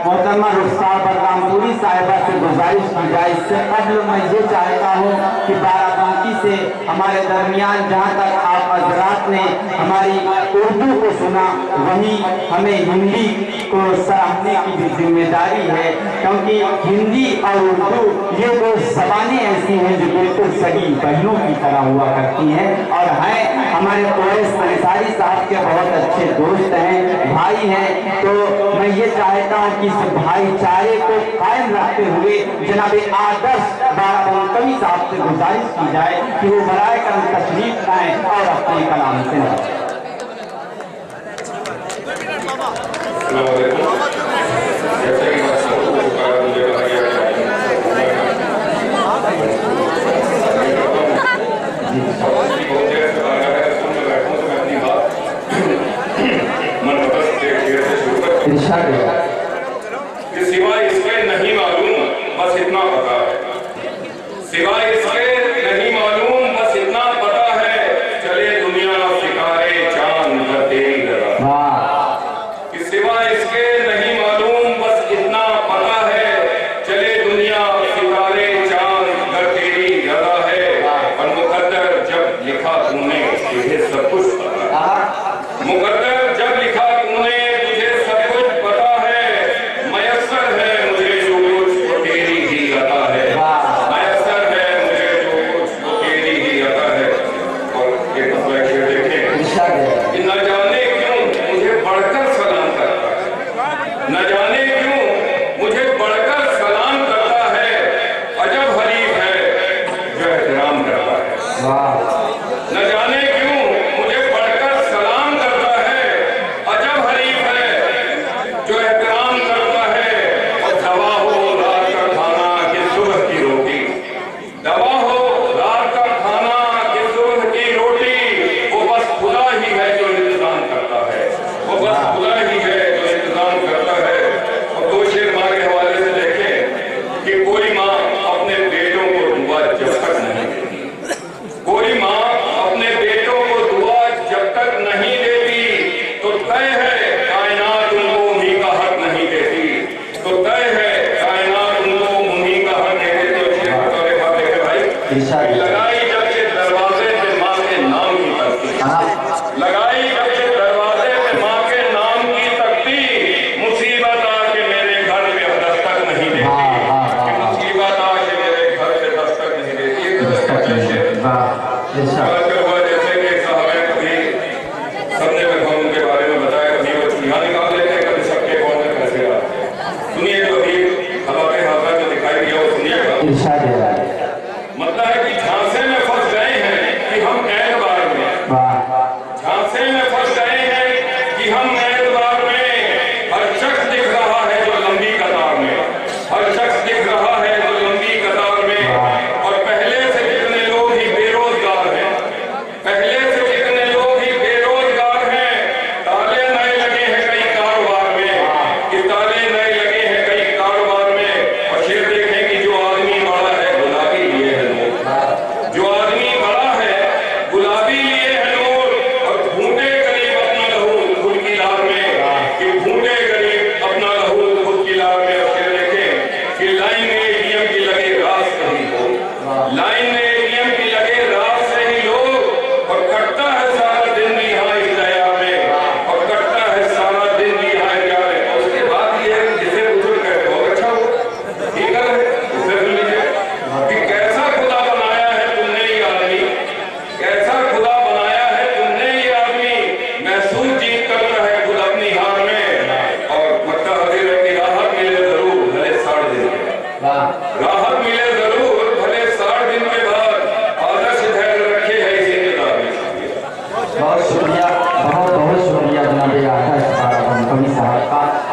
محترمہ رخسار برغامپوری صاحبہ سے گزارش کی جائے۔ اس سے قبل میں یہ چاہتا ہوں کہ بارابنکی سے ہمارے درمیان جہاں تک آپ حضرات نے ہماری اردو کو سنا، وہیں ہمیں ہندی کو سراہنے کی بھی ذمہ داری ہے، کیونکہ ہندی اور اردو یہ دو زبانیں ایسی ہیں جو بالکل سگی بہنوں کی طرح ہوا کرتی ہیں، اور ہیں ہمارے اویس انصاری صاحب کے بہت اچھے دوست ہیں، بھائی ہیں۔ تو میں یہ چاہتا ہوں کہ اس بھائی چارے کو قائم رکھتے ہوئے جناب آدرش بارابنکی صاحب سے گزارش کی جائے کہ وہ برائے کرم تشریف لائیں اور اپنے کلام سے نوازیں۔ السلام علیکم۔ جیسے کہ مجھے کہا گیا کہ سوائے اس کے نہیں معلوم بس اتنا پتا ہے، سوائے اس کے نہیں معلوم بس اتنا پتا ہے، چلے دنیا ستارے چاند کا تیری لگا، کہ سوائے اس کے نہیں معلوم بس اتنا پتا ہے، چلے دنیا ستارے چاند کا تیری لگا ہے، اور مقدر جب لکھا تم نے تجھے سب کچھ پتا ہے، مقدر جب لکھا تم نے تجھے سب کچھ پتا ہے، میسر ہے مجھے جو کچھ وہ تیری ہی عطا ہے، میسر ہے مجھے جو کچھ وہ تیری ہی عطا ہے۔ اور ایک مسئلہ یہ دیکھیں کہ نہ جانے کیوں مجھے بڑھ کر سلام کرتا ہے، نہ جانے کیوں مجھے بڑھ کر سلام کرتا ہے، عجب حریف ہے جو احترام کرتا ہے، نہ جانے کیوں مجھے بڑھ کر سلام کرتا ہے، عجب حریف ہے جو احترام کرتا ہے۔ اور دوا ہو رات کا کھانا کہ صبح کی روٹی، دوا ہو رات کا کھانا کہ صبح کی روٹی، وہ بس خدا ہی ہے جو انتظام کرتا ہے، وہ بس خدا ہی ہے جو انتظام کرتا ہے۔ اور دو شعر ماں کے حوالے سے دیکھیں کہ کوئی ماں اپنے بیٹوں کو دعا جب تک نہیں دیتی، کوئی ماں اپنے بیٹوں کو دعا جب تک نہیں دیتی تو طے ہے کائنات ان کو انہی کا حق نہیں دیتی، تو طے ہے کائنات ان کو انہی کا حق نہیں دیتی۔ اور شیخ بطور بات دیکھے بھائی، لگائی جب کے دروازے پہ ماں کے نام کی تختی، لگائی جب کے دروازے پہ ماں کے نام کی تختی، مصیبت آ کے میرے گھر پہ دستک نہیں دیتی، کہ مصیبت آ کے میرے گھر پہ دستک نہیں دیتی۔ جیسے کہ صحابہ کبھی سب نے ان کے بارے میں بتایا، کبھی وہ چوہا نکال لیتے ہیں، کبھی سب کے کون میں پیسے ڈالتے ہیں۔ سنیے جو ابھی حضرات حاضرہ جو دکھائی دیا وہ سنیے گا۔ مطلب ہے کہ جھانسے میں پھنس گئے ہیں کہ ہم اعتبار میں، جھانسے میں پھنس گئے ہیں کہ ہم اعتبار میں، ہر شخص دکھ رہا ہے جو لمبی قطار میں، ہر شخص دکھ رہا ہے جو لمبی قطار میں، اور پہلے سے کتنے لوگ ہی بے روزگار ہیں، پہلے سے کتنے لوگ ہی بے روزگار ہیں، تالے نئے لگے ہیں کئی کاروبار میں، کہ تالے نئے لگے ہیں کئی کاروبار میں۔ اور شعر دیکھیں کہ جو آدمی بڑا ہے گلابی لیے ہے نور، جو آدمی بڑا ہے گلابی لیے ہے نور، اور بھونٹے غریب اپنا لہو خود کی لار میں، کہ بھونٹے غریب اپنا لہو خود کی لار میں۔ اور شعر دیکھیں کہ لائن میں ATM کی لگے راز کہیں ہو، لائن میں ATM کی لگے راز سے ہی لوگ، اور کٹتا ہے سارا دن یہاں اس دیا میں، اور کٹتا ہے سارا دن یہاں کیا ہے۔ اور اس کے بعد یہ ہے کہ جسے بزرگ ہے بہت اچھا ہو، ٹھیک ہے، اسے سن لیجیے کہ کیسا خدا بنایا ہے تم نے یہ آدمی، کیسا خدا بنایا ہے تم نے یہ آدمی، محسوس جیت کرتا ہے خود اپنی ہار میں، اور مکہ حضرت کی راحت ملے ضرور بھلے 10.5 دن کے بعد، راحت ملے